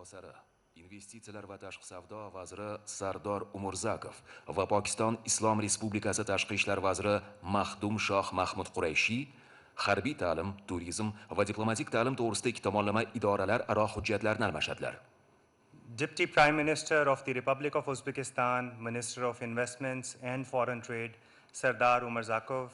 o'rinbosari, investitsiyalar va tashqi savdo vaziri Sardor Umurzakov va Pokiston Islom Respublikasi tashqi ishlar vaziri Mahdum Shoh Mahmud Qurayshi harbiy ta'lim, turizm va diplomatik ta'lim to'g'risida ikki tomonlama idoralararo hujjatlarni almashadilar. Deputy Prime Minister of the Republic of Uzbekistan, Minister of Investments and Foreign Trade, Sardar Umurzakov,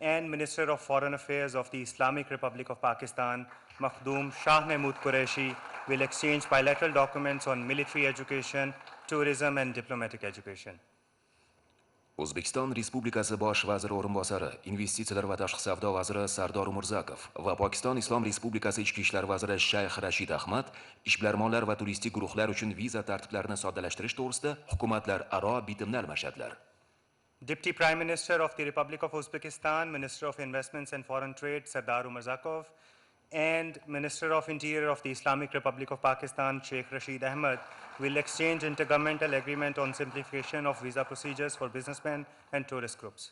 and Minister of Foreign Affairs of the Islamic Republic of Pakistan, Makhdoom Shah Mahmud Qureshi, will exchange bilateral documents on military education, tourism and diplomatic education. O'zbekiston Respublikasi bosh vaziri o'rinbosari, investitsiyalar va tashqi savdo vaziri Sardor Umurzakov va Pokiston Islom Respublikasi ichki ishlar vaziri Shayx Rashid Ahmad ishbilarmonlar va turistik guruhlar uchun viza tartiblarini soddalashtirish to'g'risida hukumatlararo bitimni almashadilar. Deputy Prime Minister of the Republic of Uzbekistan, Minister of Investments and Foreign Trade, Sardar Umurzakov, and Minister of Interior of the Islamic Republic of Pakistan, Sheikh Rashid Ahmad, will exchange intergovernmental agreement on simplification of visa procedures for businessmen and tourist groups.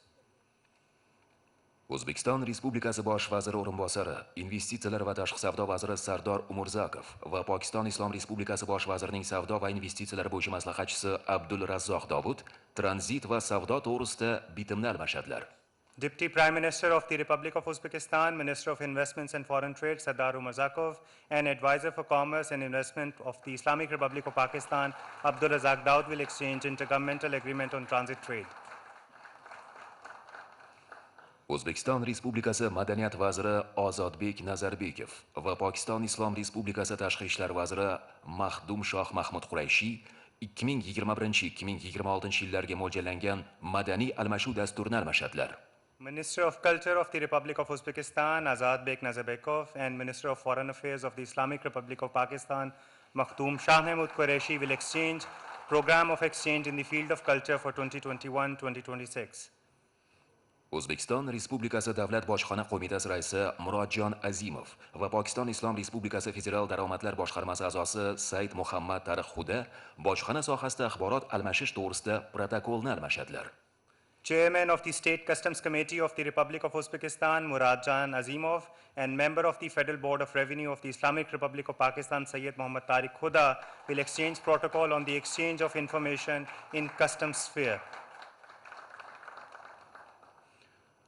O'zbekiston Respublikasi bosh vaziri o'rinbosari, investitsiyalar va tashqi savdo vaziri Sardor Umurzakov va Pokiston Islom Respublikasi bosh vazirining savdo va investitsiyalar bo'yicha maslahatchisi Abdul Razzoq Dovud tranzit va savdo to'g'risida bitimni almashadilar. Deputy Prime Minister of the Republic of Uzbekistan, Minister of Investments and Foreign Trade, Sardar Umurzakov, and Advisor for Commerce and Investment of the Islamic Republic of Pakistan, Abdul Razzoq Dowd, will exchange intergovernmental agreement on transit trade. O'zbekiston Respublikasi Madaniyat vaziri Ozodbek Nazarbekov va Pokiston Islom Respublikasi tashqi ishlar vaziri Mahdum Shoh Mahmud Qurayshi 2021-2026 yillarga mo'ljallangan madaniy almashuv dasturini almashadilar. Minister of Culture of the Republic of Uzbekistan, Ozodbek Nazarbekov, and Minister of Foreign Affairs of the Islamic Republic of Pakistan, Makhdoom Shah Mahmud Qureshi, will exchange program of exchange in the field of culture for 2021-2026. O'zbekiston Respublikasi Davlat bojxona qo'mitasi raisi Murodjon Azimov va Pokiston Islom Respublikasi Federal daromadlar boshqarmasi a'zosi Said Muhammad Tariqxuda bojxona sohasida axborot almashish to'g'risida protokolni almashadilar. Chairman of the State Customs Committee of the Republic of Uzbekistan, Murodjon Azimov, and member of the Federal Board of Revenue of the Islamic Republic of Pakistan, Sayyid Muhammad Tariq Khuda, will exchange protocol on the exchange of information in customs sphere.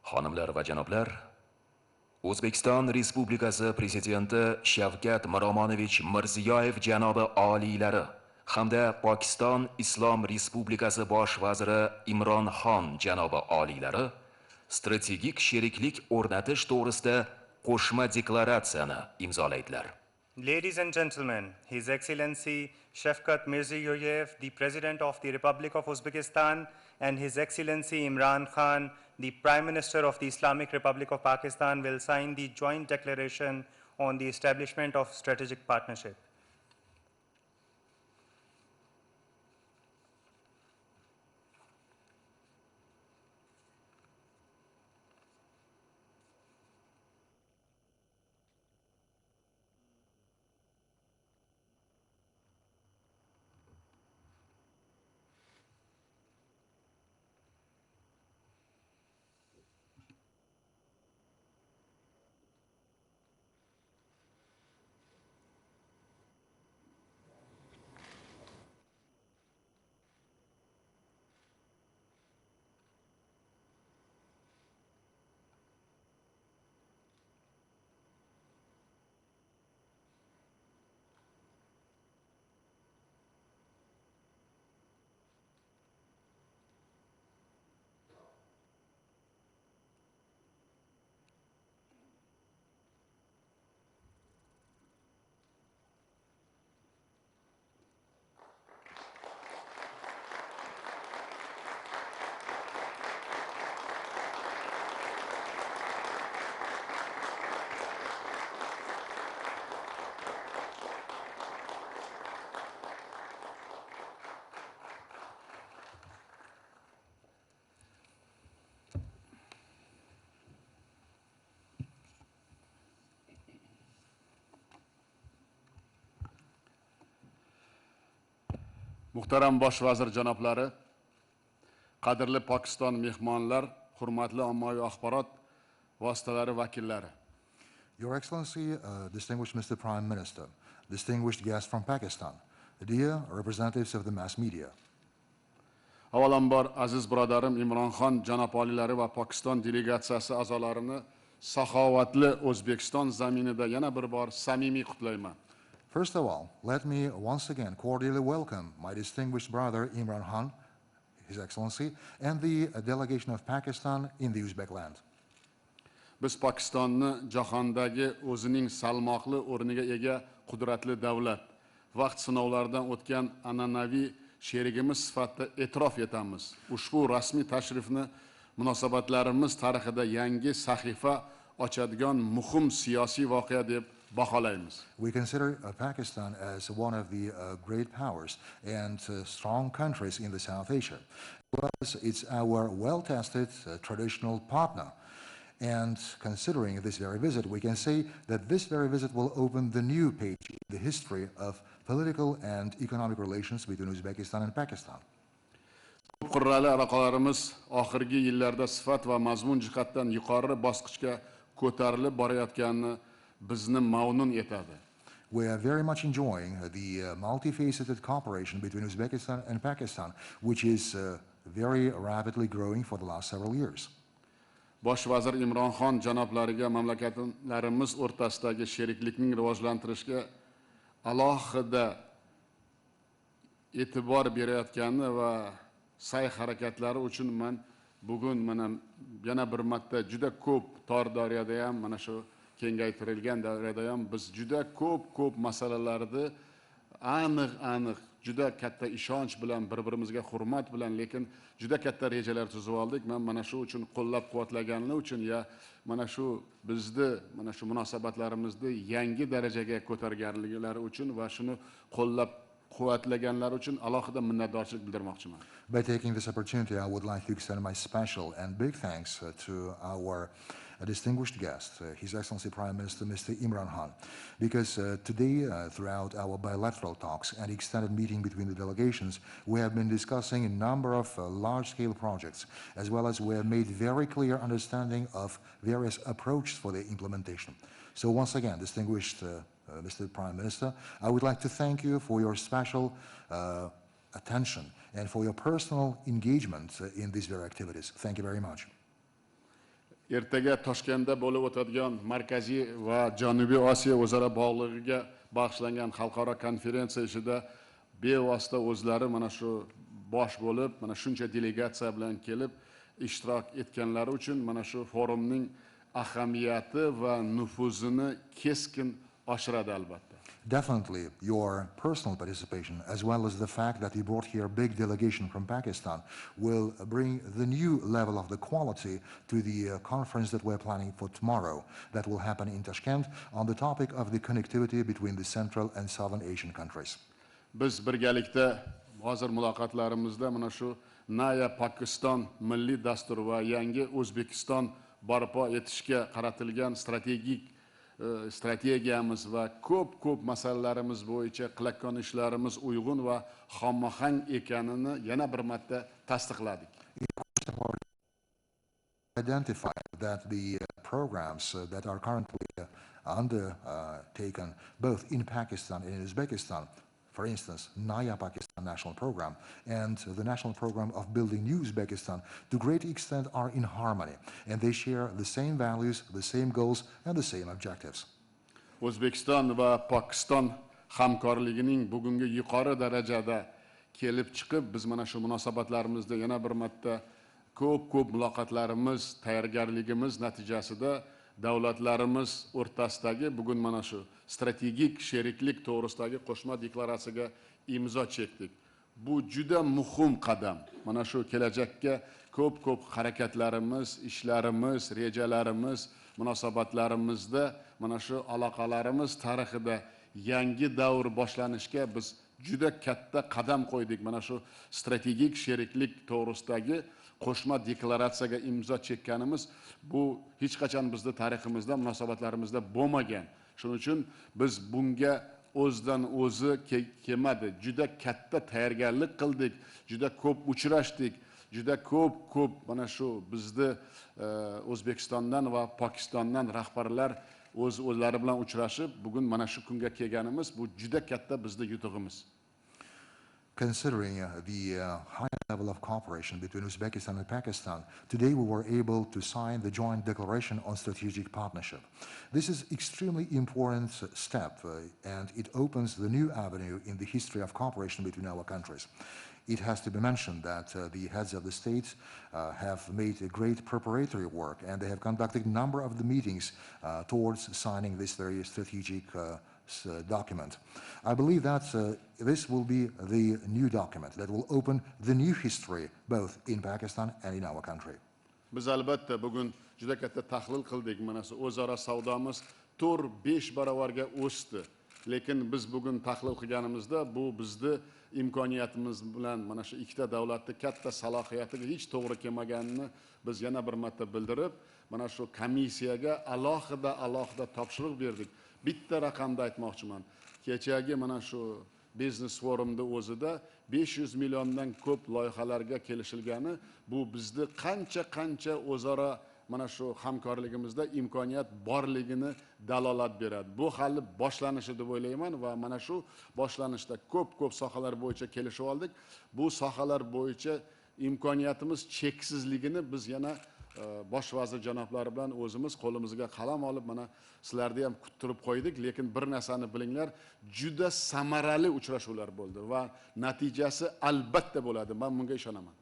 Xonimlar va janoblar, O'zbekiston Respublikasi Prezidenti Shavkat Miromonovich Mirziyoyev janobi oliylari hamda Pokiston Islom Respublikasi bosh vaziri Imron Xon janobi oliylari strategik sheriklik o'rnatish to'g'risida qo'shma deklaratsiyani imzolaydilar. Ladies and gentlemen, His Excellency Shavkat Mirziyoyev, the President of the Republic of Uzbekistan, and His Excellency Imran Khan, the Prime Minister of the Islamic Republic of Pakistan, will sign the joint declaration on the establishment of strategic partnership. Muhtaram bosh vazir janoblari, qadrli Pokiston mehmonlar, hurmatli ommaviy axborot vositalari vakillari. Your Excellency, distinguished Mr. Prime Minister, distinguished guests from Pakistan, dear representatives of the mass media. Avvalambor aziz birodarim Imron Xon janob oliylari va Pokiston delegatsiyasi a'zolarini saxovatli O'zbekiston zaminida yana bir bor samimiy qutlayman. First of all, let me once again cordially welcome my distinguished brother Imran Khan, His Excellency, and the delegation of Pakistan in the Uzbek land. Biz Pokistonni jahondagi o'zining salmoqli o'rniga ega qudratli davlat, vaqt sinovlaridan o'tgan an'anaviy sherigimiz sifatida e'tirof etamiz. Ushbu rasmiy tashrifni munosabatlarimiz tarixida yangi sahifa ochadigan muhim siyosiy voqea deb baholaymiz. We consider Pakistan as one of the great powers and strong countries in the South Asia. Plus, it's our well-tested traditional partner. And considering this very visit, we can say that this very visit will open the new page in the history of political and economic relations between Uzbekistan and Pakistan. Qurrali aloqalarimiz oxirgi yillarda sifat va mazmun jihatdan yuqori bosqichga ko'tarilib borayotganini bizni mamnun etadi. We are very much enjoying the multifaceted cooperation between Uzbekistan and Pakistan, which is very rapidly growing for the last several years. Bosh vazir Imron Xon janoblariga mamlakatlarimiz o'rtasidagi sheriklikning rivojlantirishga alohida e'tibor berayotgani va sa'y-harakatlari uchun men bugun yana bir marta juda ko'p tor doirada ham mana shu kengaytirilgan davrada ham biz juda ko'p masalalarni aniq juda katta ishonch bilan bir-birimizga hurmat bilan lekin juda katta rejalar tuzib oldik. Men mana shu uchun qo'llab-quvvatlaganligi uchun ya mana shu bizni mana shu munosabatlarimizni yangi darajaga ko'targanliklari uchun va shuni qo'llab-quvvatlaganlari uchun alohida minnatdorchilik bildirmoqchiman. By taking this opportunity, I would like to extend my special and big thanks to our distinguished guest, His Excellency Prime Minister Mr. Imran Khan, because today, throughout our bilateral talks and extended meeting between the delegations, we have been discussing a number of large-scale projects, as well as we have made very clear understanding of various approaches for their implementation. So once again, distinguished Mr. Prime Minister, I would like to thank you for your special attention and for your personal engagement in these very activities. Thank you very much. Ertaga Toshkentda bo'lib o'tadigan Markaziy va Janubiy Osiyo o'zaro bog'ligiga bag'ishlangan xalqaro konferensiya ishida bevosita o'zlari mana shu bosh bo'lib, mana shuncha delegatsiya bilan kelib ishtirok etganlari uchun mana shu forumning ahamiyati va nufuzini keskin oshiradi albatta. Definitely, your personal participation, as well as the fact that you brought here a big delegation from Pakistan, will bring the new level of the quality to the conference that we're planning for tomorrow, that will happen in Tashkent, on the topic of the connectivity between the Central and Southern Asian countries. Biz birgalikda hozir muloqotlarimizda mana shu Naya Pakiston milliy dastur va yangi O'zbekiston barpo etishga qaratilgan strategiyamiz va ko'p masalalarimiz bo'yicha qilayotgan ishlarimiz uyg'un va hammahang ekanini yana bir marta tasdiqladik. Identify that the programs that are currently undertaken both in Pakistan and in Uzbekistan, for instance, Naya Pakistan National Program and the National Program of Building New Uzbekistan, to a great extent are in harmony, and they share the same values, the same goals, and the same objectives. O'zbekiston va Pokiston hamkorligining bugungi yuqori darajada kelib chiqib, biz mana shu munosabatlarimizda yana bir marta ko'p muloqotlarimiz, tayyorgarligimiz natijasida davlatlarimiz o'rtasidagi bugun mana shu strategik sheriklik to'g'risidagi qo'shma deklaratsiyaga imzo chekdik. Bu juda muhim qadam. Mana shu kelajakka ko'p harakatlarimiz, ishlarimiz, rejalarimiz, munosabatlarimizda mana shu aloqalarimiz tarixida yangi davr boshlanishga biz juda katta qadam qo'ydik. Mana shu strategik sheriklik to'g'risidagi qo'shma deklaratsiyaga imzo chekkanimiz bu hech qachon bizning tariximizda, munosabatlarimizda bo'lmagan. Shuning uchun biz bunga o'zdan o'zi kelmadi. Juda katta tayyorgarlik qildik, juda ko'p uchrashdik, juda ko'p mana shu bizni O'zbekistondan va Pokistondan rahbarlar o'zlari bilan uchrashib, bugun mana shu kunga kelganimiz bu juda katta bizning yutug'imiz. Considering the high level of cooperation between Uzbekistan and Pakistan, today we were able to sign the joint declaration on strategic partnership. This is extremely important step and it opens the new avenue in the history of cooperation between our countries. It has to be mentioned that the heads of the states have made a great preparatory work and they have conducted a number of the meetings towards signing this very strategic document. I believe that this will be the new document that will open the new history both in Pakistan and in our country. Biz albatta bugun juda katta tahlil qildik. Mana shu o'zaro savdomiz 4-5 barobarga o'sdi. Lekin biz bugun tahlil qilganimizda bu bizni imkoniyatimiz bilan mana shu ikkita davlatning katta salohiyatiga hech to'g'ri kelmaganini biz yana bir marta bildirib, mana shu komissiyaga alohida topshiriq berdik. Bitta raqamda aytmoqchiman. Kechagi mana shu biznes forumda o'zida 500 milliondan ko'p loyihalarga kelishilgani, bu bizni qancha o'zaro mana shu hamkorligimizda imkoniyat borligini dalolat beradi. Bu hali boshlanishi deb o'ylayman va mana shu boshlanishda ko'p sohalar bo'yicha kelishib oldik. Bu sohalar bo'yicha imkoniyatimiz cheksizligini biz yana bosh vazir janoblari bilan o'zimiz qo'limizga qalam olib mana sizlarni ham kuttirib qo'ydik, lekin bir narsani bilinglar, juda samarali uchrashuvlar bo'ldi va natijasi albatta bo'ladi. Men bunga ishonaman.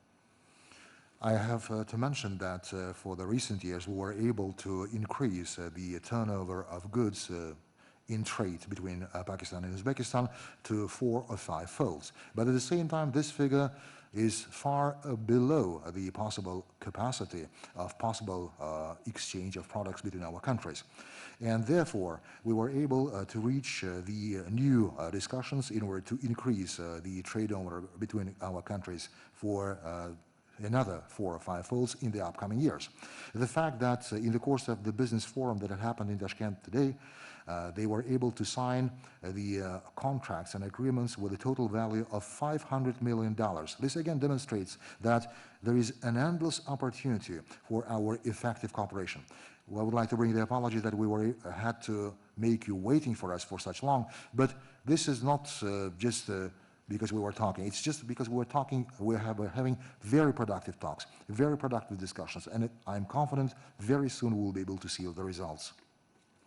I have to mention that for the recent years we were able to increase the turnover of goods in trade between Pakistan and Uzbekistan to 4 or 5 folds. But at the same time, this figure is far below the possible capacity of possible exchange of products between our countries. And therefore, we were able to reach the new discussions in order to increase the trade over between our countries for another 4 or 5 folds in the upcoming years. The fact that in the course of the business forum that had happened in Tashkent today, they were able to sign the contracts and agreements with a total value of $500 million. This again demonstrates that there is an endless opportunity for our effective cooperation. Well, I would like to bring the apology that we had to make you waiting for us for such long, but this is not just because we were talking. It's just because we were talking, we're having very productive talks, very productive discussions, and I'm confident very soon we'll be able to see the results.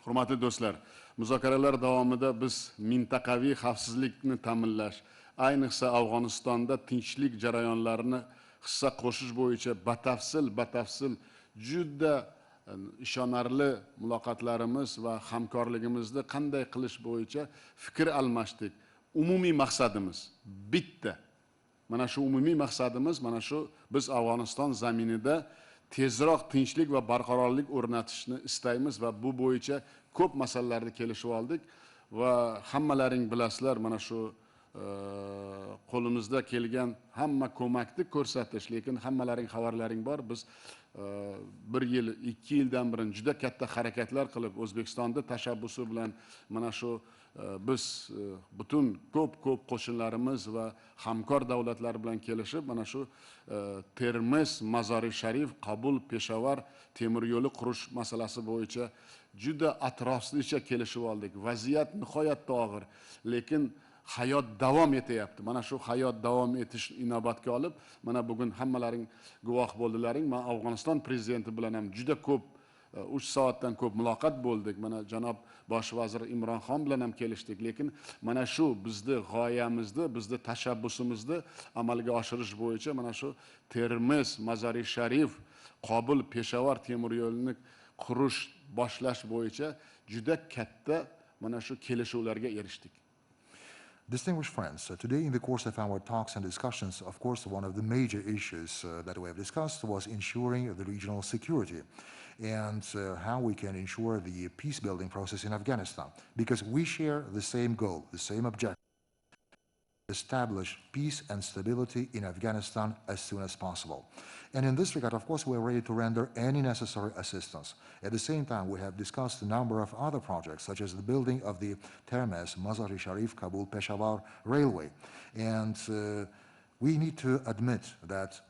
Hurmatli do'stlar, muzokaralar davomida biz mintaqaviy xavfsizlikni ta'minlash, ayniqsa Afg'onistonda tinchlik jarayonlarini hissa qo'shish bo'yicha batafsil juda ishonarli muloqotlarimiz va hamkorligimizni qanday qilish bo'yicha fikr almashdik. Umumiy maqsadimiz bitta. Mana shu umumiy maqsadimiz mana shu biz Afg'oniston zaminida tezroq tinchlik va barqarorlik o'rnatishni istaymiz va bu bo'yicha ko'p masalalarni kelishib oldik va hammalaring bilasizlar mana shu qo'limizda kelgan hamma ko'makni ko'rsatish, lekin hammalaring xabarlaring bor, biz 1 yil, 2 yildan beri juda katta harakatlar qilib O'zbekistonda tashabbusi bilan mana shu biz butun ko'p qo'shinlarimiz va hamkor davlatlar bilan kelishib mana shu Termiz, Mazar-i Sharif, Qabul, Peshavar temir yo'li qurish masalasi bo'yicha juda atroflicha kelishib oldik. Vaziyat nihoyatda og'ir, lekin hayot davom etyapti. Mana shu hayot davom etish inobatga olib, mana bugun hammalaring guvoh bo'ldilaring. Men Afg'oniston prezidenti bilan ham juda ko'p 3 soatdan ko'p muloqot bo'ldik. Mana janob bosh vazir Imron bilan ham kelishdik. Lekin mana shu bizni g'oyamizni, bizni tashabbusimizni amalga oshirish bo'yicha mana shu Termiz, Mazar-i Sharif, Qabul, Peshavar temir yo'lini qurish, boshlash bo'yicha juda katta mana shu kelishuvlarga erishdik. Distinguished friends, today in the course of our talks and discussions, of course, one of the major issues that we have discussed was ensuring the regional security and how we can ensure the peace-building process in Afghanistan, because we share the same goal, the same objective: establish peace and stability in Afghanistan as soon as possible. And in this regard, of course, we are ready to render any necessary assistance. At the same time, we have discussed a number of other projects, such as the building of the Termez, Mazar-i Sharif, Kabul, Peshawar railway. And we need to admit that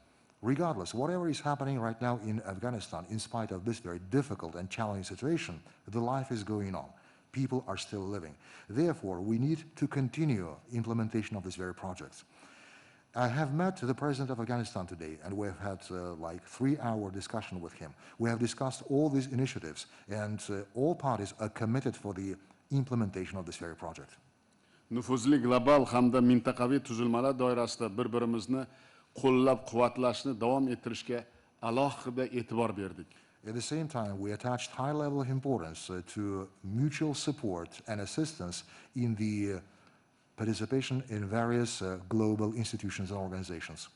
Regardless, whatever is happening right now in Afghanistan, in spite of this very difficult and challenging situation, the life is going on. People are still living. Therefore, we need to continue implementation of this very project. I have met the president of Afghanistan today, and we have had like 3-hour discussion with him. We have discussed all these initiatives, and all parties are committed for the implementation of this very project. Nüfuzli global hamda mintaqaviy tuzilmalar doirasida bir-birimizni qo'llab-quvvatlashni davom ettirishga alohida e'tibor berdik. At the same time, we attached high level of importance to mutual support and assistance in the participation in various global institutions and organizations.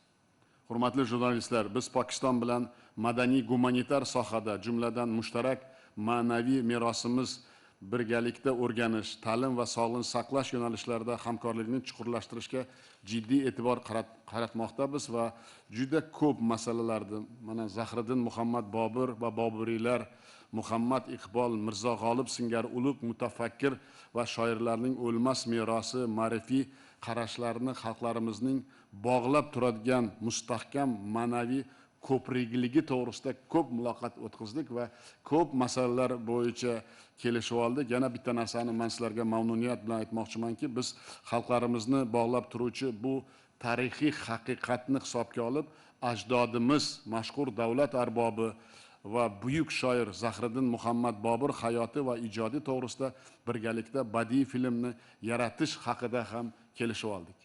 Hurmatli jurnalistlar, biz Pokiston bilan madaniy gumanitar sohada, jumladan mushtarak ma'naviy merosimiz, birgalikda o'rganish, ta'lim va sog'liqni saqlash yo'nalishlarida hamkorlikni chuqurlashtirishga jiddiy e'tibor qaratmoqdamiz va juda ko'p masalalarda, mana Zahriddin Muhammad Bobur va Boburiylar, Muhammad Iqbol, Mirzo G'olib singari ulug' mutafakkir va shoirlarning o'lmas merosi, ma'rifiy qarashlarini xalqlarimizning bog'lab turadigan mustahkam ma'naviy ko'prikligi to'g'risida ko'p muloqot o'tkazdik va ko'p masalalar bo'yicha kelishib oldik. Yana bitta narsani men sizlarga mamnuniyat bilan aytmoqchimanki, biz xalqlarimizni bog'lab turuvchi bu tarixiy haqiqatni hisobga olib, ajdodimiz, mashhur davlat arbobi va buyuk shoir Zahriddin Muhammad Bobur hayoti va ijodi to'g'risida birgalikda badiiy filmni yaratish haqida ham kelishib oldik.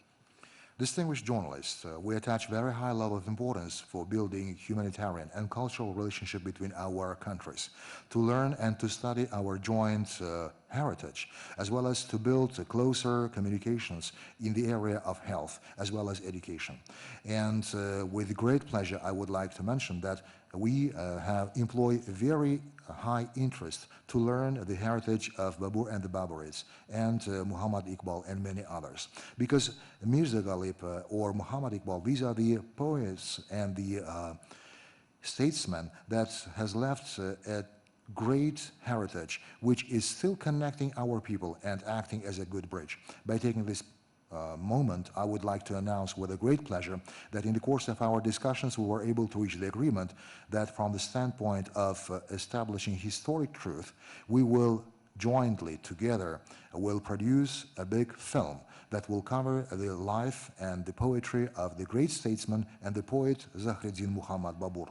Distinguished journalists, we attach very high level of importance for building humanitarian and cultural relationship between our countries, to learn and to study our joint heritage, as well as to build closer communications in the area of health, as well as education. And with great pleasure, I would like to mention that we employ very high interest to learn the heritage of Babur and the Baburids and Muhammad Iqbal and many others. Because Mirza Ghalib or Muhammad Iqbal, these are the poets and the statesmen that has left a great heritage which is still connecting our people and acting as a good bridge. By taking this moment, I would like to announce with a great pleasure that in the course of our discussions we were able to reach the agreement that from the standpoint of establishing historic truth, we will jointly together will produce a big film that will cover the life and the poetry of the great statesman and the poet Zahriddin Muhammad Babur.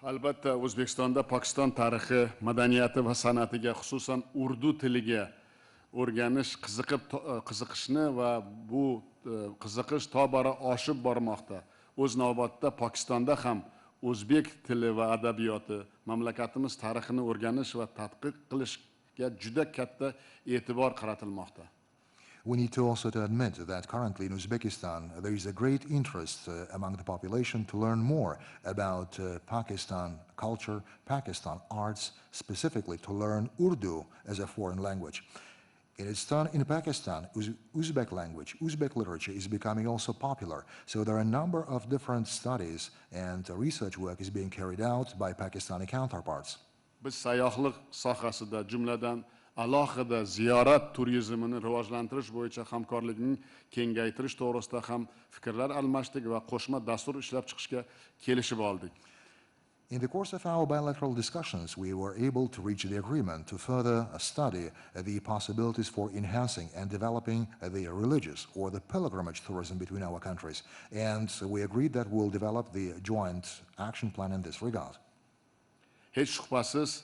Albatta, O'zbekistonda Pokiston tarixi, madaniyati va san'atiga, xususan urdu tiliga o'rganish, qiziqishni va bu qiziqish tobora oshib bormoqda. O'z navbatida Pokistonda ham o'zbek tili va adabiyoti, mamlakatimiz tarixini o'rganish va tadqiq qilishga juda katta e'tibor qaratilmoqda. We need to also admit that currently in Uzbekistan there is a great interest among the population to learn more about Pakistan culture, Pakistan arts, specifically to learn Urdu as a foreign language. In its turn, in Pakistan, Uzbek language, Uzbek literature is becoming also popular. So there are a number of different studies and research work is being carried out by Pakistani counterparts. Biz sayyohlik sohasida, jumladan alohida ziyorat turizmini rivojlantirish bo'yicha hamkorlikning kengaytirish to'g'risida ham fikrlar almashdik va qo'shma dastur ishlab chiqishga kelishib oldik. In the course of our bilateral discussions, we were able to reach the agreement to further study the possibilities for enhancing and developing the religious or the pilgrimage tourism between our countries. And we agreed that we'll develop the joint action plan in this regard. Hech shubhasiz,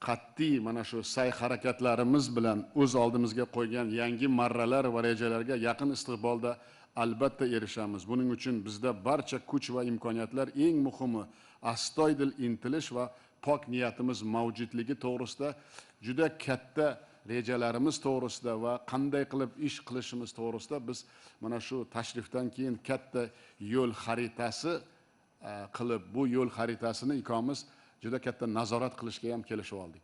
qat'iy mana shu sa'y harakatlarimiz bilan o'z oldimizga qo'ygan yangi marralar va rejalarga yaqin istiqbolda albatta erishamiz. Buning uchun bizda barcha kuch va imkoniyatlar, eng muhimi astoydil intilish va pok niyatimiz mavjudligi to'g'risida juda katta rejalarimiz to'g'risida va qanday qilib ish qilishimiz to'g'risida biz mana shu tashrifdan keyin katta yo'l xaritasi qilib, bu yo'l xaritasini ikkomiz juda katta nazorat qilishga ham kelishib oldik.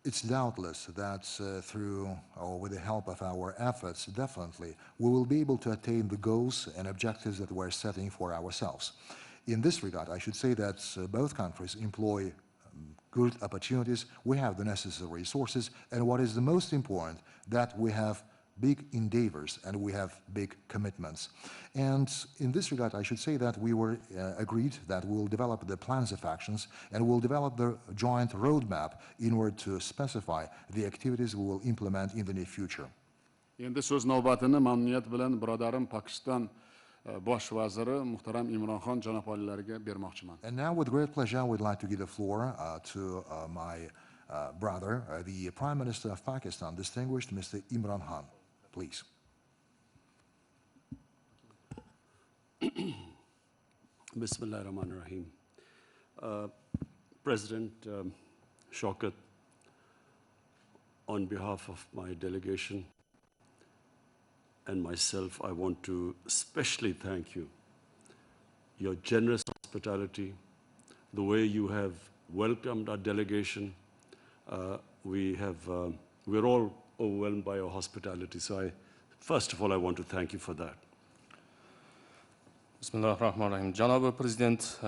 It's doubtless that through or with the help of our efforts, definitely, we will be able to attain the goals and objectives that we're setting for ourselves. In this regard, I should say that both countries employ good opportunities, we have the necessary resources, and what is the most important, that we have big endeavors and we have big commitments. And in this regard, I should say that we were agreed that we'll develop the plans of actions and we'll develop the joint roadmap in order to specify the activities we will implement in the near future. Endi so'z navbatini mamnuniyat bilan birodarim Pokiston bosh vaziri muhtaram Imran Khan janob olilariga bermoqchiman. And now with great pleasure, I would like to give the floor to my brother, the Prime Minister of Pakistan, distinguished Mr. Imran Khan. Please. Bismillah ar-Rahman ar-Rahim. President Shaukat, on behalf of my delegation and myself, I want to especially thank you. Your generous hospitality, the way you have welcomed our delegation, we're all overwhelmed by your hospitality. So first of all, I want to thank you for that. Bismillahirrahmanirrahim. Janob Prezident,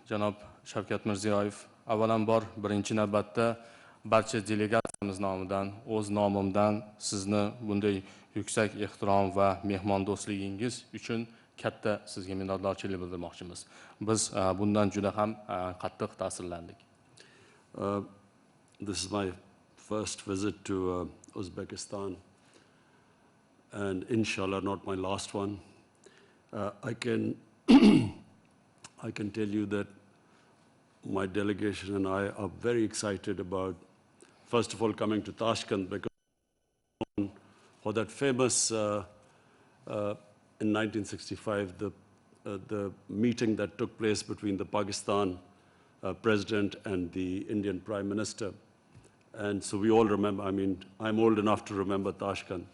Janob Shavkat Mirziyoyev, avvalambor birinchi navbatda barcha delegatsiyamiz nomidan, o'z nomimdan sizni bunday yuksak ehtirom va mehmondo'stligingiz uchun katta sizga minnatdorchilik bildirmoqchimiz. Biz bundan juda ham qattiq ta'sirlandik. This is my first visit to Uzbekistan, and inshallah not my last one. I can tell you that my delegation and I are very excited about, first of all, coming to Tashkent, because for that famous, in 1965, the meeting that took place between the Pakistan President and the Indian Prime Minister. And so we all remember, I mean, I'm old enough to remember Tashkent.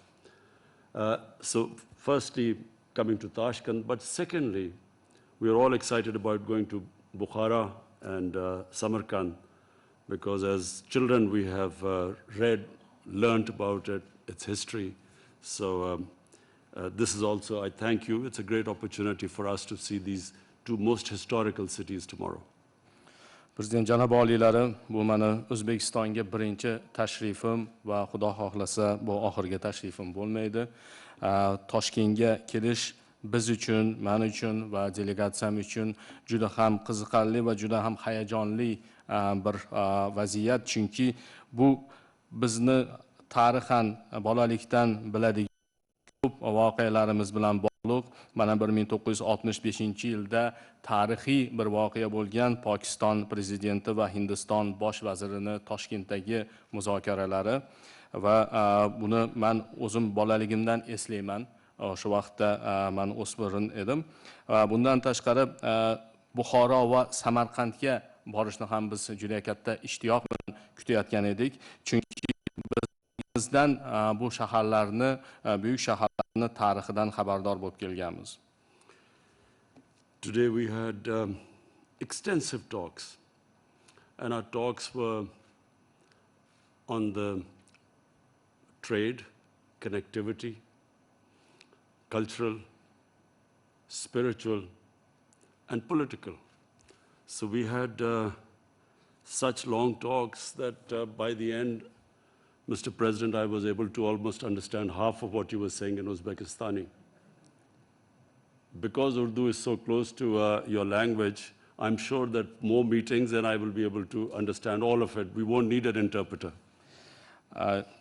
So firstly, coming to Tashkent, but secondly, we are all excited about going to Bukhara and Samarkand, because as children we have learned about it, its history. So this is also, I thank you, it's a great opportunity for us to see these two most historical cities tomorrow. Prezident janob oliylari, bu meni O'zbekistonga birinchi tashrifim va Xudo xohlasa bu oxirgi tashrifim bo'lmaydi. Toshkentga kelish biz uchun, men uchun va delegatsiyam uchun juda ham qiziqarli va juda ham hayajonli bir vaziyat, chunki bu bizni tarixan bolalikdan biladigan ko'p voqealarimiz bilan bog'liq. Mana 1965-yilda tarixiy bir voqea bo'lgan Pokiston prezidenti va Hindiston bosh vazirini Toshkentdagi muzokaralari va buni men o'zim bolaligimdan eslayman. O'sha vaqtda men o'smir edim. Bundan tashqari Buxoro va Samarqandga borishni ham biz juda katta ishtiyoq bilan kutayotgan edik, chunki bizdan bu shaharlarni, buyuk shaharlarni tarixidan xabardor bo'lib kelganmiz. Today we had extensive talks, and our talks were on the trade, connectivity, cultural, spiritual, and political. So we had such long talks that by the end, Mr. President, I was able to almost understand half of what you were saying in Uzbekistani. Because Urdu is so close to your language, I'm sure that more meetings and I will be able to understand all of it. We won't need an interpreter.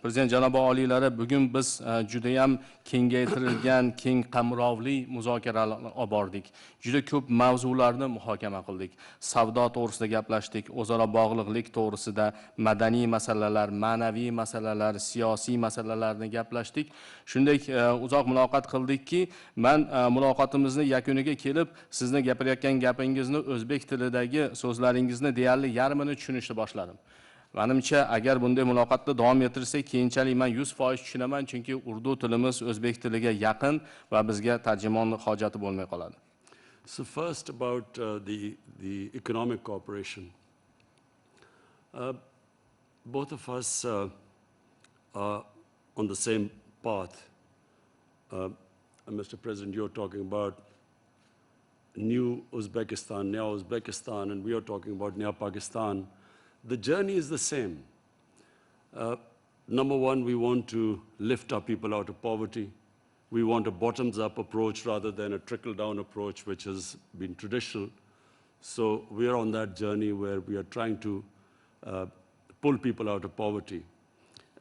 Prezident janob oliylari, bugun biz juda ham kengaytirilgan, keng qamrovli muzokaralar olib bordik. Juda ko'p mavzularni muhokama qildik. Savdo to'g'risida gaplashdik, o'zaro bog'liqlik to'g'risida, madaniy masalalar, ma'naviy masalalar, siyosiy masalalarni gaplashdik. Shunday uzoq muloqot qildikki, men muloqotimizni yakuniga kelib, sizni gapirayotgan gapingizni o'zbek tilidagi so'zlaringizni deyarli yarmini tushunishni boshladim. Menimcha, agar bunday muloqotni davom ettirsak, keyinchalik men 100% tushunaman, chunki urdu tilimiz o'zbek tiliga yaqin va bizga tarjimonning hojati bo'lmay qoladi. So first about the economic cooperation. Both of us are on the same path. Mr. President, you're talking about new Uzbekistan, Nea Uzbekistan, and we are talking about Nea Pakistan. The journey is the same. number one, we want to lift our people out of poverty. We want a bottoms-up approach rather than a trickle-down approach, which has been traditional. So we are on that journey where we are trying to pull people out of poverty.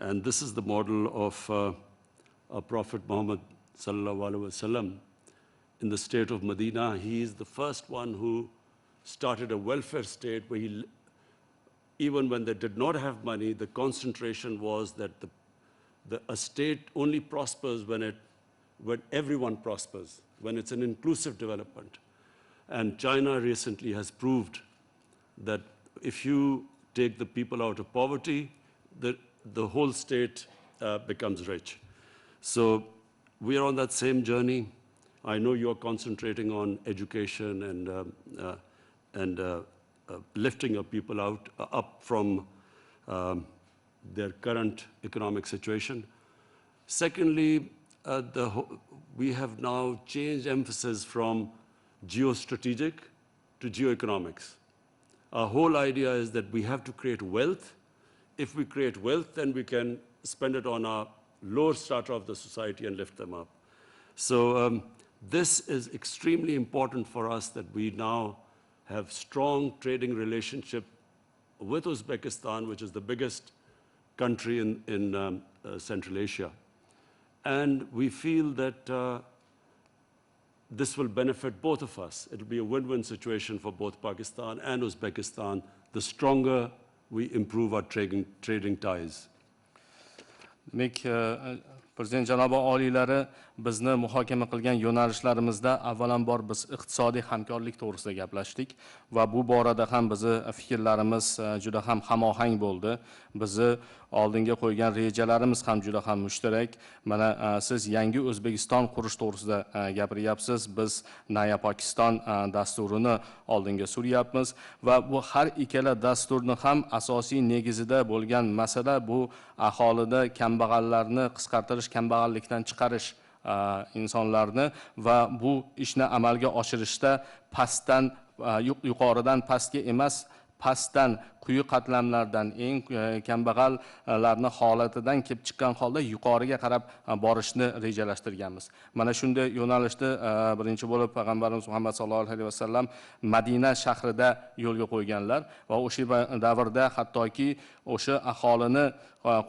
And this is the model of our Prophet Muhammad sallallahu alaihi wasallam. In the state of Medina, he is the first one who started a welfare state where even when they did not have money, the concentration was that a state only prospers when everyone prospers, when it's an inclusive development. And China recently has proved that if you take the people out of poverty, the whole state becomes rich. So we are on that same journey. I know you're concentrating on education and lifting your people up from their current economic situation. Secondly, we have now changed emphasis from geostrategic to geoeconomics. Our whole idea is that we have to create wealth. If we create wealth, then we can spend it on our lower strata of the society and lift them up. So this is extremely important for us, that we now have strong trading relationship with Uzbekistan, which is the biggest country in Central Asia. And we feel that this will benefit both of us. It will be a win-win situation for both Pakistan and Uzbekistan, the stronger we improve our trading ties. Prezident janobi oliylari bizni muhokama qilgan yo'nalishlarimizda avvalambor biz iqtisodiy hamkorlik to'g'risida gaplashdik va bu borada ham bizni fikrlarimiz juda ham hamohang bo'ldi. Bizni oldinga qo'ygan rejalarimiz ham juda ham mushtarak. Mana siz yangi O'zbekiston qurish to'g'risida gapiryapsiz. Biz Naya Pokiston dasturini oldinga suryapmiz va bu har ikkala dasturni ham asosiy negizida bo'lgan masala bu aholida kambag'allarni qisqartirish, kambag'allikdan chiqarish insonlarni va bu ishni amalga oshirishda pastdan yuqoridan pastga emas, pastdan quyi qatlamlardan eng kambag'allarni holatidan kelib chiqqan holda yuqoriga qarab borishni rejalashtirganmiz. Mana shunday yo'nalishda birinchi bo'lib payg'ambarimiz Muhammad sallallohu alayhi vasallam Madina shahrida yo'lga qo'yganlar va o'sha davrda hattoki o'sha aholini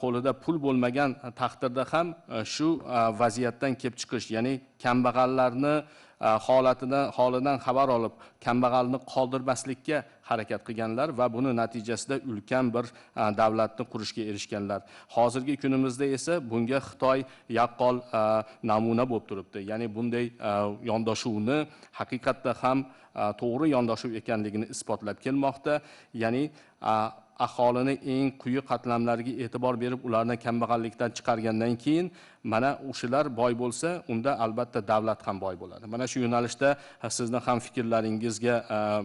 qo'lida pul bo'lmagan taqdirda ham shu vaziyatdan kelib chiqish, ya'ni kambag'allarni holidan xabar olib, kambag'alni qoldirmaslikka harakat qilganlar va buni natijasida ulkan bir davlatni qurishga erishganlar. Hozirgi kunimizda esa bunga Xitoy yaqqol namuna bo'lib turibdi. Ya'ni bunday yondashuvni haqiqatda ham to'g'ri yondashuv ekanligini isbotlab kelmoqda. Ya'ni aholini eng quyi qatlamlariga e'tibor berib, ularni kambag'allikdan chiqargandan keyin mana o'shalar boy bo'lsa, unda albatta davlat ham boy bo'ladi. Mana shu yo'nalishda sizni ham fikrlaringizga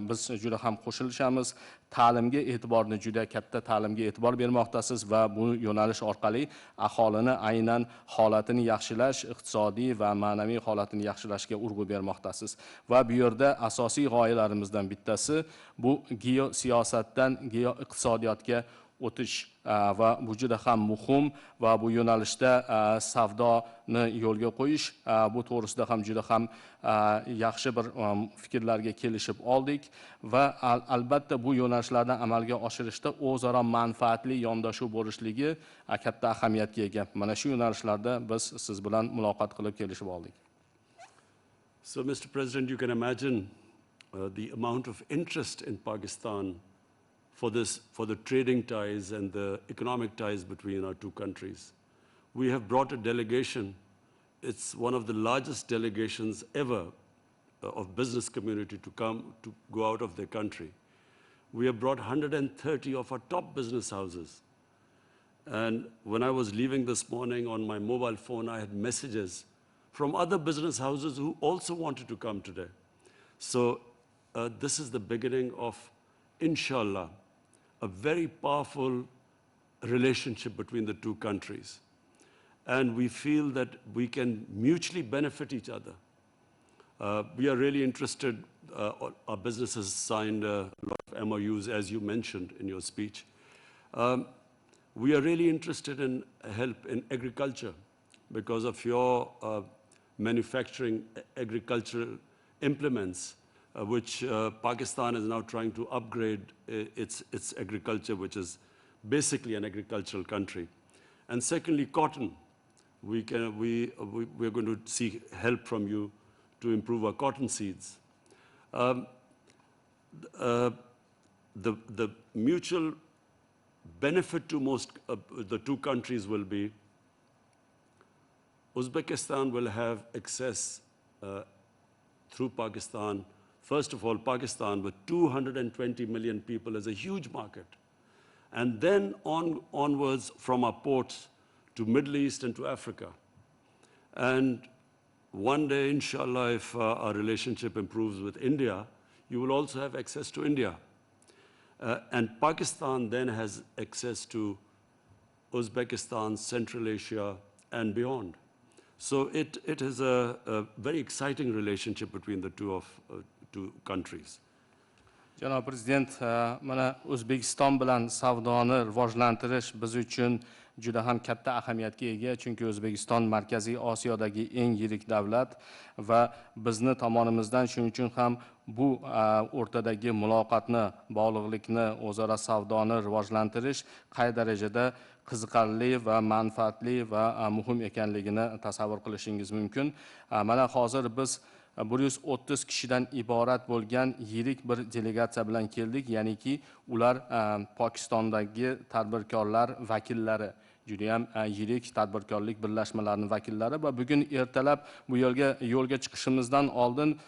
biz juda ham qo'shilishamiz. Ta'limga e'tiborni juda katta ta'limga e'tibor bermoqdasiz va bu yo'nalish orqali aholini aynan holatini yaxshilash, iqtisodiy va ma'naviy holatini yaxshilashga urg'u bermoqdasiz. Va bu yerda asosiy g'oyalarimizdan bittasi bu geosiyosatdan geoiqtisodiyotga o'tish va bu juda ham muhim va bu yo'nalishda savdoni yo'lga qo'yish, bu to'g'risida ham juda ham yaxshi bir fikrlarga kelishib oldik va albatta bu yo'nalishlarni amalga oshirishda o'zaro manfaatli yondashuv bo'lishligi katta ahamiyatga ega. Mana shu yo'nalishlarda biz siz bilan muloqot qilib kelishib oldik. So, Mr. President, you can imagine the amount of interest in Pakistan for the trading ties and the economic ties between our two countries. We have brought a delegation. It's one of the largest delegations ever of business community to come to go out of their country. We have brought 130 of our top business houses. And when I was leaving this morning on my mobile phone, I had messages from other business houses who also wanted to come today. So this is the beginning of, inshallah, a very powerful relationship between the two countries. And we feel that we can mutually benefit each other. We are really interested. Our businesses signed a lot of MOUs, as you mentioned in your speech. we are really interested in help in agriculture because of your manufacturing agricultural implements, which Pakistan is now trying to upgrade its agriculture, which is basically an agricultural country. And secondly, cotton. We're going to seek help from you to improve our cotton seeds. The mutual benefit to the two countries will be Uzbekistan will have access through Pakistan. First of all, Pakistan with 220 million people is a huge market. And then onwards from our ports to Middle East and to Africa. And one day, inshallah, if our relationship improves with India, you will also have access to India. And Pakistan then has access to Uzbekistan, Central Asia, and beyond. So it is a very exciting relationship between the two countries. Janob Prezident, mana O'zbekiston bilan savdoni rivojlantirish biz uchun juda ham katta ahamiyatga ega, chunki O'zbekiston Markaziy Osiyodagi eng yirik davlat va bizni tomonimizdan shuning uchun ham bu o'rtadagi muloqotni, bog'liqlikni, o'zaro savdoni rivojlantirish qay darajada qiziqarli va manfaatli va muhim ekanligini tasavvur qilishingiz mumkin. Mana hozir biz 130 kishidan iborat bo'lgan yirik bir delegatsiya bilan keldik, ya'niki ular Pokistondagi tadbirkorlar vakillari, juda ham yirik tadbirkorlik birlashmalarining vakillari va bugun ertalab bu yo'lga chiqishimizdan oldin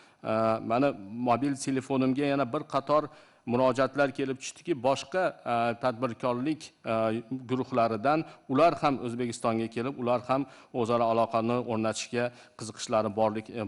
mana mobil telefonimga yana bir qator murojaatlar kelib tushdiki, boshqa tadbirkorlik guruhlaridan ular ham O'zbekistonga kelib, ular ham o'zaro aloqani o'rnatishga qiziqishlari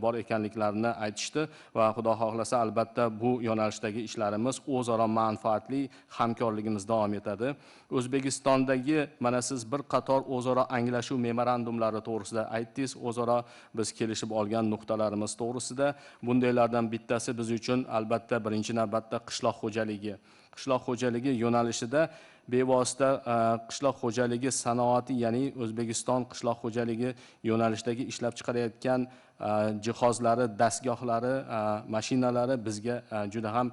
bor ekanliklarini aytishdi va xudo xohlasa albatta bu yo'nalishdagi ishlarimiz o'zaro manfaatli hamkorligimiz davom etadi. O'zbekistondagi mana siz bir qator o'zaro anglashuv memorandumlari to'g'risida aytdingiz, o'zaro biz kelishib olgan nuqtalarimiz to'g'risida. Bundaylardan bittasi biz uchun albatta birinchi navbatda qishloq xo'jaligi yo'nalishida bevosita qishloq xo'jaligi sanoati, ya'ni O'zbekiston qishloq xo'jaligi yo'nalishidagi ishlab chiqarayotgan jihozlari, dastgohlari, mashinalari bizga juda ham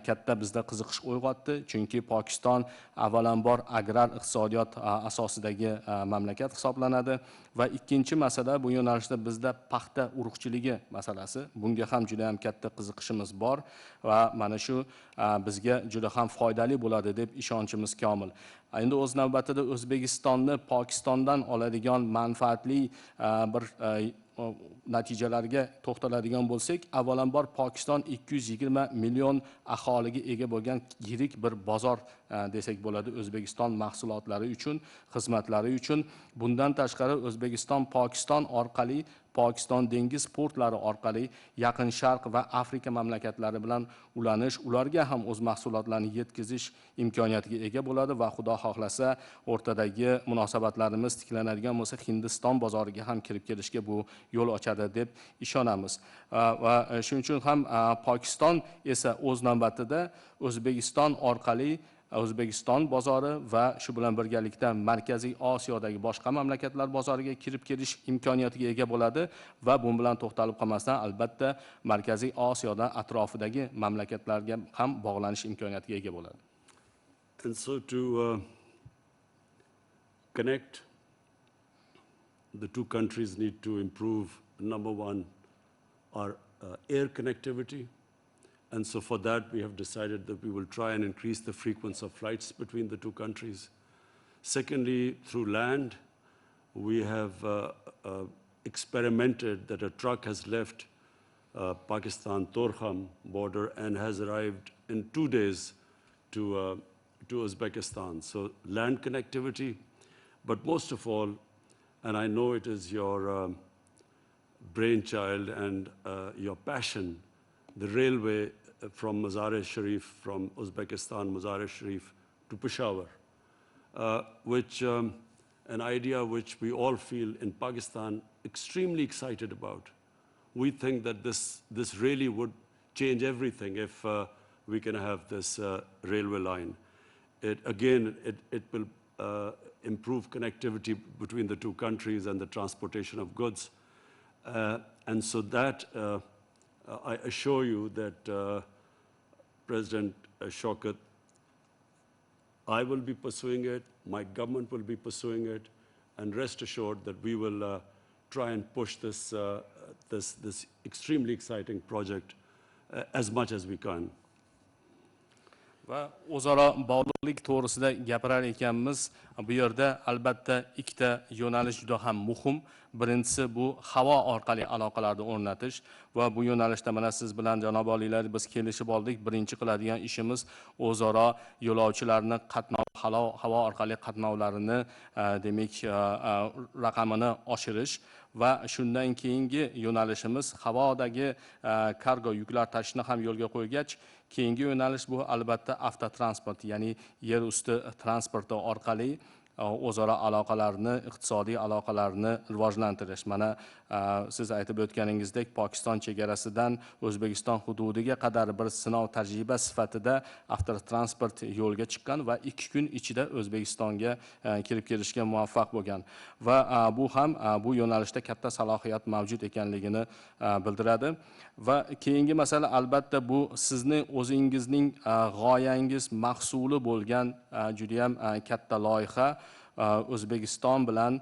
katta bizda qiziqish uyg'otdi, chunki Pokiston avvalambor agrar iqtisodiyot asosidagi mamlakat hisoblanadi va ikkinchi masala bu yo'nalishda bizda paxta urug'chiligi masalasi. Bunga ham juda ham katta qiziqishimiz bor va mana shu bizga juda ham foydali bo'ladi deb ishonchimiz komil. Endi o'z navbatida O'zbekistonni Pokistondan oladigan manfaatli bir natijalarga to'xtaladigan bo'lsak, avvalambor Pokiston 220 million aholiga ega bo'lgan yirik bir bozor desak bo'ladi O'zbekiston mahsulotlari uchun, xizmatlari uchun. Bundan tashqari O'zbekiston Pokiston orqali, Pokiston dengiz portlari orqali Yaqin Sharq va Afrika mamlakatlari bilan ulanish, ularga ham o'z mahsulotlarini yetkazish imkoniyatiga ega bo'ladi va xudo xohlasa o'rtadagi munosabatlarimiz tiklanadigan bo'lsa, Hindiston bozoriga ham kirib kelishga bu yo'l ochadi deb ishonamiz. Va shuning uchun ham Pokiston esa o'z navbatida O'zbekiston orqali O'zbekiston bozori va shu bilan birgalikda Markaziy Osiyodagi boshqa mamlakatlar bozoriga kirib kelish imkoniyatiga ega bo'ladi va bu bilan to'xtalib qolmasdan albatta Markaziy Osiyoda atrofidagi mamlakatlarga ham bog'lanish imkoniyatiga ega bo'ladi. And so to connect, the two countries need to improve, number one, our air connectivity. And so for that, we have decided that we will try and increase the frequency of flights between the two countries. Secondly, through land, we have experimented that a truck has left Pakistan-Torkham border and has arrived in 2 days to Uzbekistan. So land connectivity, but most of all, and I know it is your brainchild and your passion, the railway from Mazar-e-Sharif, from Uzbekistan, Mazar-e-Sharif to Peshawar, which an idea which we all feel in Pakistan extremely excited about. We think that this really would change everything if we can have this railway line. It will improve connectivity between the two countries and the transportation of goods. And so that, I assure you that President Shaukat, I will be pursuing it, my government will be pursuing it, and rest assured that we will try and push this, this extremely exciting project as much as we can. Va o'zaro bog'liqlik to'g'risida gapirar ekanmiz. Bu yerda albatta ikkita yo'nalish juda ham muhim. Birinchisi bu havo orqali aloqalarni o'rnatish va bu yo'nalishda mana siz bilan janob oliylar biz kelishib oldik. Birinchi qiladigan ishimiz o'zaro yo'lovchilarni havo orqali qatnovlarini demak raqamini oshirish va shundan keyingi yo'nalishimiz havodagi kargo yuklar tashishni ham yo'lga qo'ygach, keyingi yo'nalish bu albatta avtotransport, ya'ni yer usti transporti orqali o'zaro aloqalarni, iqtisodiy aloqalarni rivojlantirish. Mana siz aytib o'tganingizdek, Pokiston chegarasidan O'zbekiston hududiga qadar bir sinov tajriba sifatida avtotransport yo'lga chiqqan va 2 kun ichida O'zbekistonga kirib kelishga muvaffaq bo'lgan. Va bu ham bu yo'nalishda katta salohiyat mavjud ekanligini bildiradi. Va keyingi masala albatta bu sizni o'zingizning g'oyangiz mahsuli bo'lgan juda ham katta loyiha. O'zbekiston bilan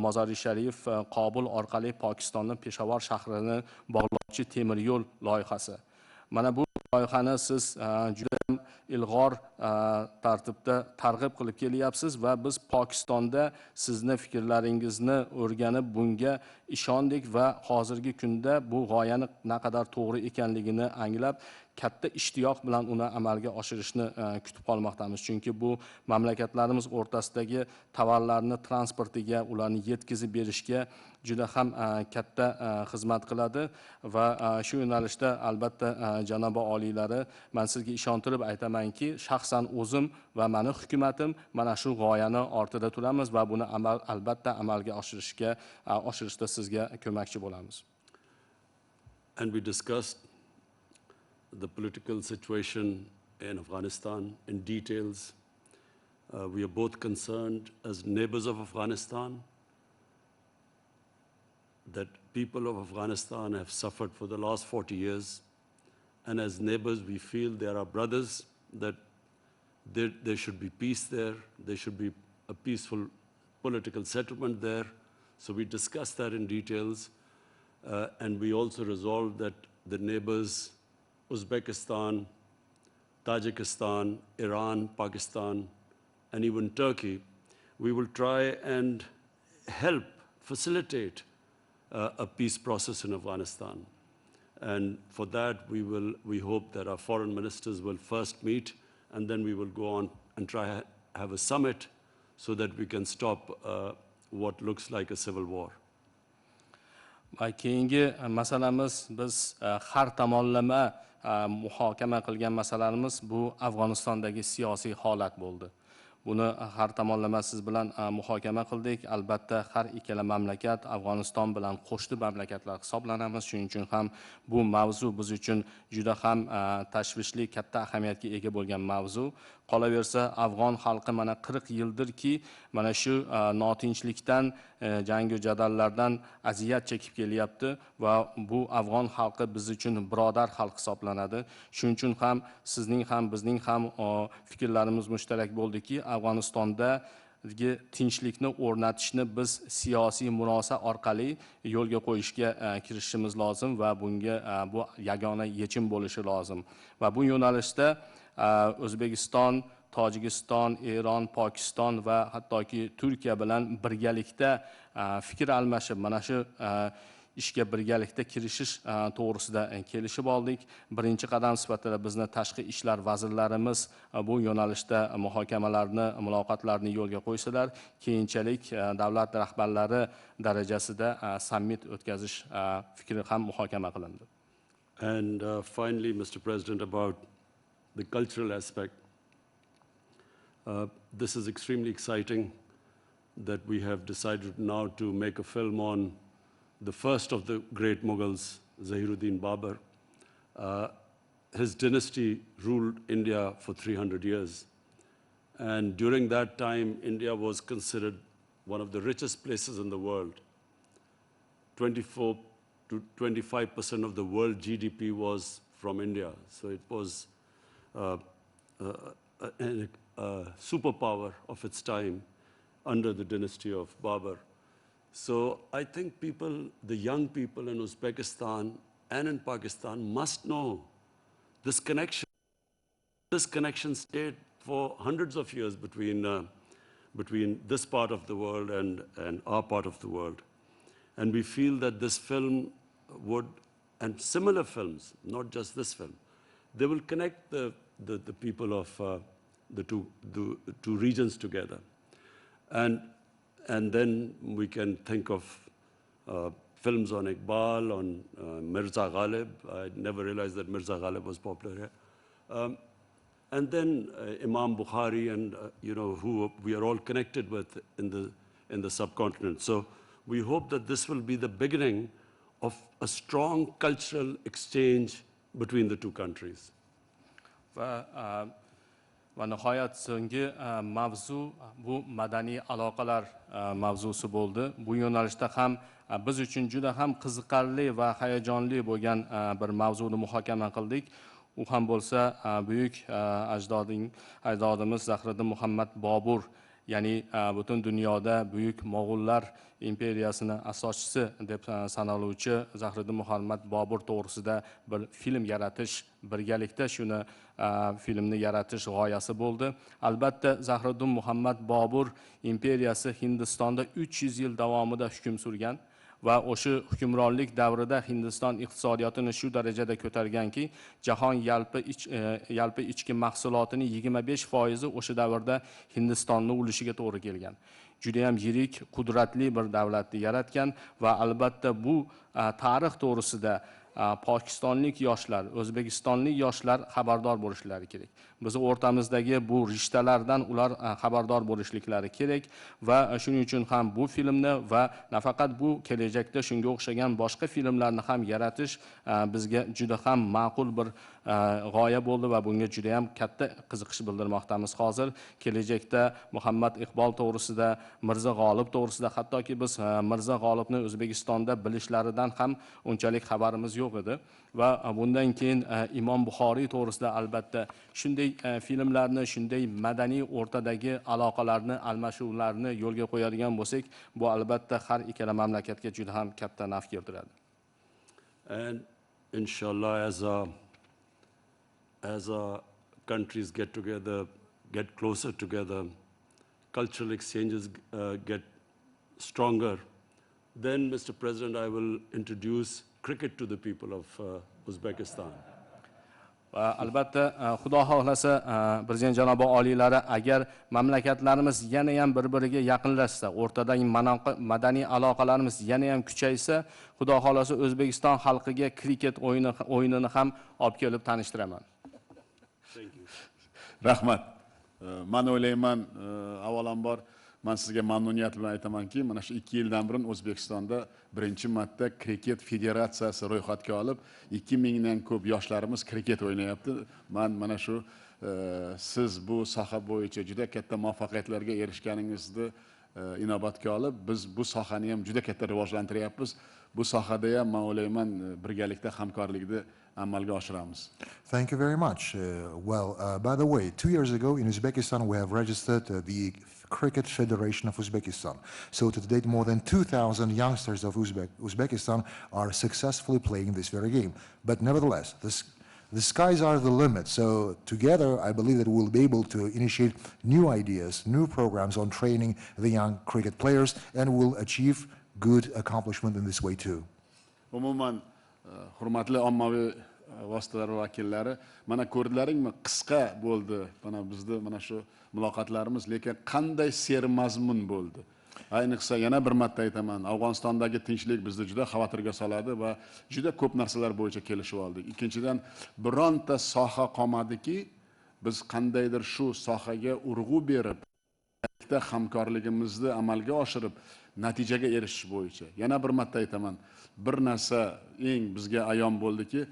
Mozori Sharif Qobul orqali Pokistonning Peshawar shahrini bog'lovchi temir yo'l loyihasi. Mana bu loyihani siz juda ham ilg'or tartibda targ'ib qilib kelyapsiz va biz Pokistonda sizni fikrlaringizni o'rganib bunga ishondik va hozirgi kunda bu g'oyani naqadar to'g'ri ekanligini anglab katta ishtiyoq bilan uni amalga oshirishni kutib qolmoqdamiz. Chunki bu mamlakatlarimiz o'rtasidagi tovarlarni transportiga, ularni yetkazib berishga juda ham katta xizmat qiladi va shu yo'nalishda albatta janob oliylari men sizga ishontirib aytamanki, shaxsan o'zim va meni hukumatim mana shu g'oyani ortida turamiz va buni albatta amalga oshirishda sizga ko'makchi bo'lamiz. And we discussed the political situation in Afghanistan in details. We are both concerned as neighbors of Afghanistan that people of Afghanistan have suffered for the last 40 years. And as neighbors, we feel there are brothers, that there should be peace there, there should be a peaceful political settlement there. So we discussed that in details. And we also resolved that the neighbors, Uzbekistan, Tajikistan, Iran, Pakistan, and even Turkey, we will try and help facilitate a peace process in Afghanistan. And for that, we hope that our foreign ministers will first meet, and then we will go on and try to have a summit so that we can stop what looks like a civil war. Keyingi masalamiz biz har tomonlama muhokama qilgan masalarimiz bu Afg'onistondagi siyosiy holat bo'ldi. Buni har tomonlama siz bilan muhokama qildik. Albatta har ikkala mamlakat Afg'oniston bilan qo'shni mamlakatlar hisoblanamiz. Shuning uchun ham bu mavzu biz uchun juda ham tashvishli, katta ahamiyatga ega bo'lgan mavzu. Qolaversa afg'on xalqi mana 40 yildirki mana shu notinchlikdan, jangu jadallardan aziyat chekib kelyapti va bu afg'on xalqi biz uchun birodar xalq hisoblanadi. Shuning uchun ham sizning ham bizning ham fikrlarimiz mushtarak bo'ldiki, Afg'onistonda tinchlikni o'rnatishni biz siyosiy murosa orqali yo'lga qo'yishga kirishimiz lozim va bunga bu yagona yechim bo'lishi lozim. Va bu yo'nalishda O'zbekiston, Tojikiston, Eron, Pokiston va hattoki Turkiya bilan birgalikda fikr almashib mana shu ishga birgalikda kirishish to'g'risida kelishib oldik. Birinchi qadam sifatida bizni tashqi ishlar vazirlarimiz bu yo'nalishda muhokamalarni, muloqotlarni yo'lga qo'ysalar, keyinchalik davlat rahbarlari darajasida summit o'tkazish fikri ham muhokama qilindi. And finally, Mr. President, about the cultural aspect. This is extremely exciting that we have decided now to make a film on the first of the great Mughals, Zahiruddin Babur. His dynasty ruled India for 300 years. And during that time, India was considered one of the richest places in the world. 24 to 25% of the world GDP was from India. So it was a superpower of its time under the dynasty of Babur. So I think people, the young people in Uzbekistan and in Pakistan must know this connection. This connection stayed for hundreds of years between this part of the world and our part of the world. And we feel that this film would, and similar films, not just this film, they will connect the people of the two regions together. And then we can think of films on Iqbal, on Mirza Ghalib. I never realized that Mirza Ghalib was popular here. And then Imam Bukhari and, who we are all connected with in the subcontinent. So we hope that this will be the beginning of a strong cultural exchange between the two countries. Va nihoyat so'nggi mavzu bu madaniy aloqalar mavzusi bo'ldi. Bu yo'nalishda ham biz uchun juda ham qiziqarli va hayajonli bo'lgan bir mavzuni muhokama qildik. U ham bo'lsa buyuk ajdodimiz Zahiriddin Muhammad Bobur, ya'ni butun dunyoda buyuk Mo'g'ullar imperiyasini asoschisi deb sanaluvchi Zahiriddin Muhammad Bobur to'g'risida bir film yaratish, birgalikda shuni filmni yaratish g'oyasi bo'ldi. Albatta Zahiriddin Muhammad Bobur imperiyasi Hindistonda 300 yil davomida hukm surgan va o'sha hukmronlik davrida Hindiston iqtisodiyotini shu darajada ko'targanki, jahon yalpi ichki mahsulotining 25% o'sha davrda Hindistonning ulushiga to'g'ri kelgan. Juda ham yirik, qudratli bir davlatni yaratgan va albatta bu tarix to'g'risida Pokistonlik yoshlar, O'zbekistonlik yoshlar xabardor bo'lishlari kerak. Biz o'rtamizdagi bu rishtalardan ular xabardor bo'lishliklari kerak va shuning uchun ham bu filmni va nafaqat bu kelajakda shunga o'xshagan boshqa filmlarni ham yaratish bizga juda ham ma'qul bir g'oya bo'ldi va bunga juda ham katta qiziqish bildirmoqdamiz. Hozir kelajakda Muhammad Iqbol to'g'risida, Mirza G'olib to'g'risida, hattoki biz Mirza G'olibni O'zbekistonda bilishlaridan ham unchalik xabarimiz yo'q edi va bundan keyin Imom Buxoriy to'g'risida albatta shunday filmlarni, shunday madaniy o'rtadagi aloqalarni, almashuvlarni yo'lga qo'yadigan bo'lsak, bu albatta har ikkala mamlakatga juda ham katta naf keltiradi. And inshallah, as our countries get together, get closer together, cultural exchanges get stronger, then, Mr. President, I will introduce cricket to the people of Uzbekistan. Albatta, Xudo xohlasa, Prezident janobi oliylari agar mamlakatlarimiz yana ham bir-biriga yaqinlashsa, o'rtadagi madaniy aloqalarimiz yana ham kuchaysa, Xudo xohlasa O'zbekiston xalqiga kriket o'yinini ham olib kelib tanishtiraman. Rahmat. Men o'ylayman, avvalambor men sizga mamnuniyat bilan aytamanki, mana shu 2 yildan burun O'zbekistonda birinchi marta kriket federatsiyasi ro'yxatga olib, 2000 dan ko'p yoshlarimiz kriket o'ynayapti. Men mana shu siz bu soha bo'yicha juda katta muvaffaqiyatlarga erishganingizni inobatga olib, biz bu sohani ham juda katta rivojlantiryapmiz. Bu sohada ham men o'ylayman birgalikda hamkorlikni amalga oshiramiz. Thank you very much. By the way, 2 years ago in Uzbekistan we have registered the Cricket Federation of Uzbekistan. So to date, more than 2,000 youngsters of Uzbekistan are successfully playing this very game. But nevertheless, the skies are the limit. So together, I believe that we'll be able to initiate new ideas, new programs on training the young cricket players, and we'll achieve good accomplishment in this way too. Umuman, hurmatli ommaviy vositalar vakillari, mana ko'rdlaringmi, qisqa bo'ldi. Mana bizda mana shu muloqotlarimiz, lekin qanday sermazmun bo'ldi. Ayniqsa yana bir marta aytaman, Afg'onistondagi tinchlik bizni juda xavotirga soladi va juda ko'p narsalar bo'yicha kelishib oldik. Ikkinchidan, bironta soha qolmadiki, biz qandaydir shu sohaga urg'u berib, hamkorligimizni amalga oshirib, natijaga erishish bo'yicha. Yana bir marta aytaman, bir narsa eng bizga ayon bo'ldiki,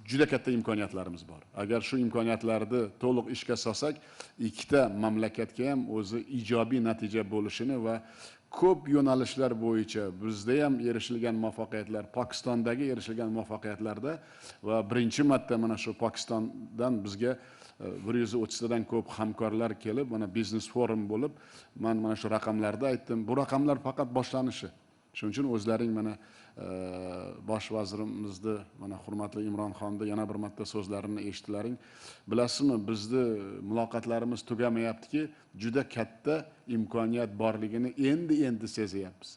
juda katta imkoniyatlarimiz bor. Agar shu imkoniyatlarni to'liq ishga solsak, ikkita mamlakatga ham o'zi ijobiy natija bo'lishini va ko'p yo'nalishlar bo'yicha bizda ham erishilgan muvaffaqiyatlar, Pokistondagi erishilgan muvaffaqiyatlarda va birinchi marta mana shu Pokistondan bizga 130 dan ko'p hamkorlar kelib, mana biznes forum bo'lib, mana shu raqamlarda aytdim. Bu raqamlar faqat boshlanishi. Shuning uchun o'zlaring mana bosh vazirimizni, mana hurmatli Imron xonni yana bir marta so'zlarini eshitdilaring. Bilasizmi, bizni muloqotlarimiz tugamayaptiki, juda katta imkoniyat borligini endi sezyapmiz.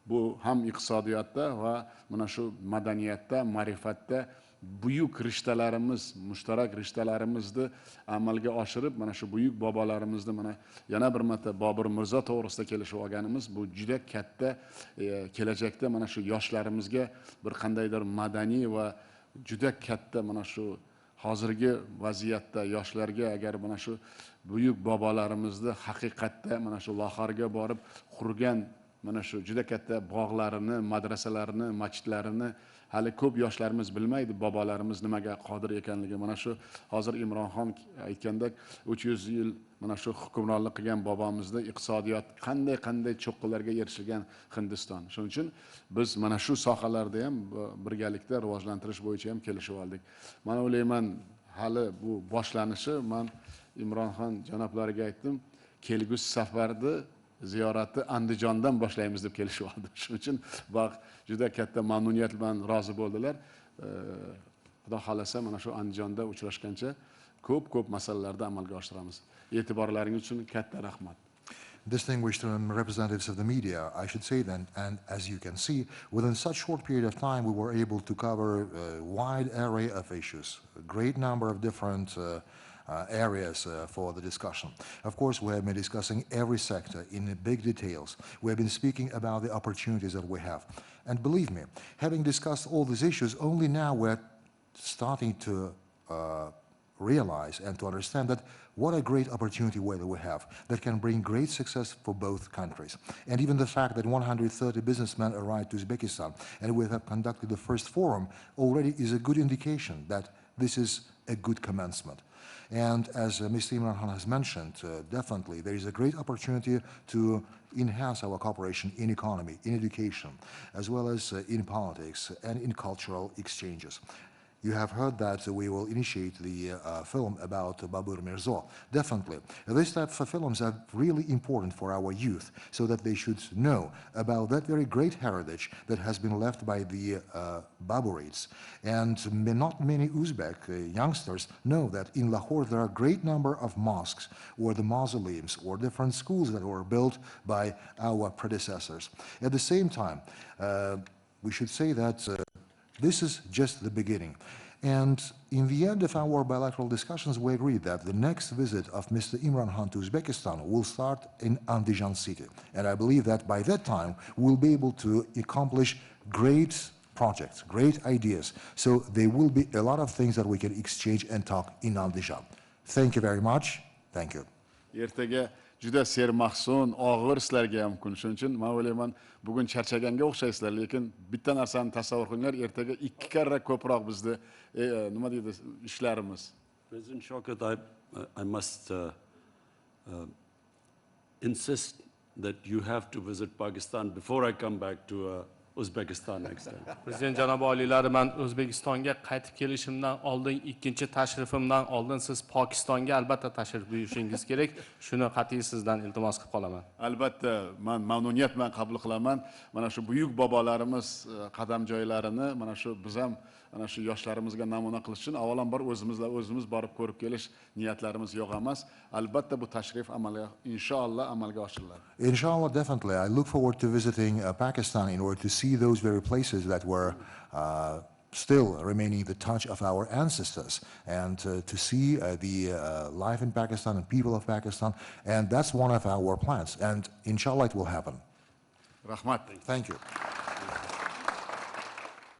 Bu ham iqtisodiyotda va mana shu madaniyatda, ma'rifatda buyuk rishtalarimiz, mushtarak rishtalarimizni amalga oshirib, mana shu buyuk bobolarimizni mana yana bir marta Bobur Mirzo to'g'risida kelishib olganimiz bu juda katta kelajakda mana shu yoshlarimizga bir qandaydir madaniy va juda katta mana shu hozirgi vaziyatda yoshlarga agar mana shu buyuk bobolarimizni haqiqatda mana shu Lahorga borib qurgan mana shu juda katta bog'larini, madrasalarini, masjidlarini hali ko'p yoshlarimiz bilmaydi bobolarimiz nimaga qodir ekanligi. Mana shu hozir Imronxon aytgandek 300 yil mana shu hukmronlik qilgan bobomizni iqtisodiyot qanday cho'qqilarga erishilgan Hindiston. Shuning uchun biz mana shu sohalarda ham birgalikda rivojlantirish bo'yicha ham kelishib oldik. Men o'ylayman, hali bu boshlanishi. Men Imronxon janoblariga aytdim, kelgusi safarda ziyoratni Andijondan boshlaymiz deb kelishib oldi. Shuning uchun juda katta mamnuniyat bilan rozi bo'ldilar. Xudo xolasa mana shu Andijonda uchrashgancha ko'p masalalarda amalga oshiramiz. E'tiborlaringiz uchun katta rahmat. Distinguished representatives of the media, I should say then, and as you can see, within such short period of time, we were able to cover a wide array of issues, a great number of different areas for the discussion. Of course, we have been discussing every sector in big details. We have been speaking about the opportunities that we have. And believe me, having discussed all these issues, only now we're starting to realize and to understand that what a great opportunity we have that can bring great success for both countries. And even the fact that 130 businessmen arrived to Uzbekistan and we have conducted the first forum already is a good indication that this is a good commencement. And as Mr. Imran Khan has mentioned, definitely there is a great opportunity to enhance our cooperation in economy, in education, as well as in politics and in cultural exchanges. You have heard that we will initiate the film about Babur Mirzo. Definitely. This type of films are really important for our youth so that they should know about that very great heritage that has been left by the Baburids. And not many Uzbek youngsters know that in Lahore there are a great number of mosques or the mausoleums or different schools that were built by our predecessors. At the same time, we should say that this is just the beginning. And in the end of our bilateral discussions, we agreed that the next visit of Mr. Imran Khan to Uzbekistan will start in Andijan city. And I believe that by that time, we'll be able to accomplish great projects, great ideas. So there will be a lot of things that we can exchange and talk in Andijan. Thank you very much. Thank you. Juda sermahsun, og'ir sizlarga ham kun. Shuning uchun men o'ylayman, bugun charchaganga o'xshaysizlar, lekin bitta narsani tasavvur qilinglar, ertaga 2 karra ko'proq bizda nima deydi ishlarimiz. President Shavkat, I must insist that you have to visit Pakistan before I come back to Uzbekistan next time. Prezident janob oliylari, men O'zbekistonga qaytib kelishimdan oldin, ikkinchi tashrifimdan oldin siz Pokistonga albatta tashrif buyurishingiz kerak. Shuni qat'iy sizdan iltimos qilib qolaman. Albatta, men mamnuniyat bilan qabul qilaman. Mana shu buyuk bobolarimiz qadam joylarini, mana shu biz ham ana shu yoshlarimizga namuna qilish uchun avvalambor o'zimiz borib ko'rib kelish niyatlarimiz yo'q emas. Albatta bu tashrif inshaalloh amalga oshiriladi. Inshallah, definitely. I look forward to visiting Pakistan in order to see those very places that were still remaining the touch of our ancestors and to see the life in Pakistan and people of Pakistan. And that's one of our plans. And inshallah, it will happen. Rahmat. Thank you.